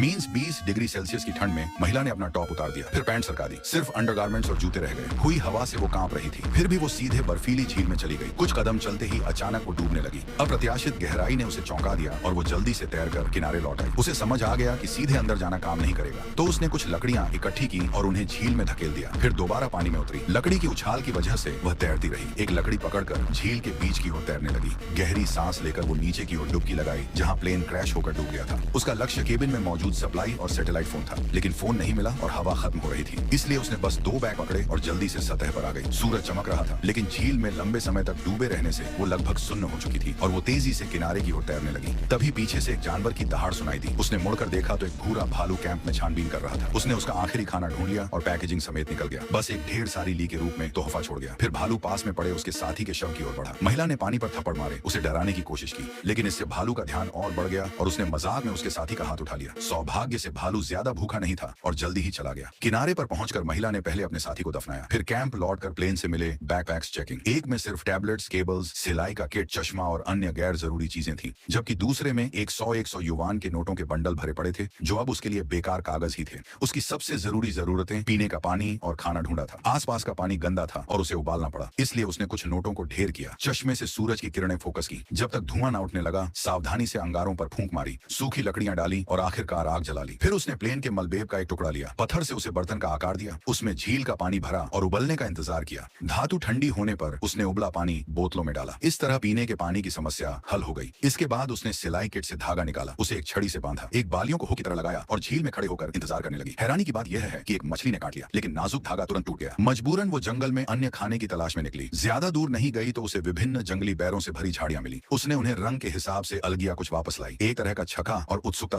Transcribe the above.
Means 20 degree Celsius की ठंड में महिला ने अपना टॉप उतार दिया, फिर पैंट सरका दी, सिर्फ अंडरगारमेंट्स और जूते रह गए। हुई हवा से वो कांप रही थी। फिर भी वो सीधे बर्फीली झील में चली गई। कुछ कदम चलते ही अचानक वो डूबने लगी। अप्रत्याशित गहराई ने उसे चौंका दिया और वो जल्दी से तैरकर किनारे लौट आई। उसे समझ आ गया कि सीधे अंदर जाना काम नहीं करेगा, तो उसने कुछ लकड़ियां इकट्ठी की और उन्हें झील में धकेल दिया। फिर दोबारा पानी में उतरी। लकड़ी की उछाल की वजह से वह तैरती रही। एक लकड़ी पकड़कर झील के बीच की ओर तैरने लगी। गहरी सांस लेकर वो नीचे की ओर डुबकी लगाई, जहां प्लेन क्रैश होकर डूब गया था। उसका लक्ष्य केबिन में मौजूद सप्लाई और सैटेलाइट फोन था, लेकिन फोन नहीं मिला और हवा खत्म हो रही थी। इसलिए उसने बस 2 बैग पकड़े और जल्दी से सतह पर आ गई। सूरज चमक रहा था, लेकिन झील में लंबे समय तक डूबे रहने से वो लगभग सुन्न हो चुकी थी और वो तेजी से किनारे की ओर तैरने लगी। तभी पीछे से एक जानवर की दहाड़ सुनाई दी। उसने मुड़कर देखा तो एक भूरा भालू कैंप में छानबीन कर रहा था। उसने उसका आखिरी खाना ढूंढ लिया और पैकेजिंग समेत निकल गया। बस एक ढेर सारी ली के रूप में तोहफा छोड़ गया। फिर भालू पास में पड़े उसके साथी के शव की ओर बढ़ा। महिला ने पानी पर थप्पड़ मारे, उसे डराने की कोशिश की, लेकिन इससे भालू का ध्यान और बढ़ गया और उसने मजाक में उसके साथी का हाथ उठा लिया। सौभाग्य से भालू ज्यादा भूखा नहीं था और जल्दी ही चला गया। किनारे पर पहुंचकर महिला ने पहले अपने साथी को दफनाया, फिर कैंप लौटकर प्लेन से मिले बैकपैक्स चेकिंग। एक में सिर्फ टैबलेट्स, केबल्स, सिलाई का किट, चश्मा और अन्य गैर जरूरी चीजें थी, जबकि दूसरे में 100 युवान के नोटों के बंडल भरे पड़े थे, जो अब उसके लिए बेकार कागज ही थे। उसकी सबसे जरूरी जरूरतें पीने का पानी और खाना ढूंढा था। आसपास का पानी गंदा था और उसे उबालना पड़ा, इसलिए उसने कुछ नोटों को ढेर किया। चश्मे से सूरज की किरणें फोकस की। जब तक धुआं ना उठने लगा, सावधानी से अंगारों पर फूंक मारी, सूखी लकड़ियां डाली और आखिरकार आग जला ली। फिर उसने प्लेन के मलबेब का एक टुकड़ा लिया, पत्थर से उसे बर्तन का आकार दिया, उसमें झील का पानी भरा और उबलने का इंतजार किया। धातु ठंडी होने पर उसने उबला पानी बोतलों में डाला। इस तरह पीने के पानी की समस्या हल हो गई। इसके बाद उसने सिलाई किट से धागा निकाला, उसे एक छड़ी से बांधा, एक बालियों को हुक की तरह लगाया और झील में खड़े होकर इंतजार करने लगी। हैरानी की बात यह है कि एक मछली ने काट लिया, लेकिन नाजुक धागा तुरंत टूट गया। मजबूरन वो जंगल में अन्य खाने की तलाश में निकली। ज्यादा दूर नहीं गई तो उसे विभिन्न जंगली बैरों से भरी झाड़ियां मिली। उसने उन्हें रंग के हिसाब से अलगिया कुछ वापस लाई। एक तरह का छका और उत्सुकता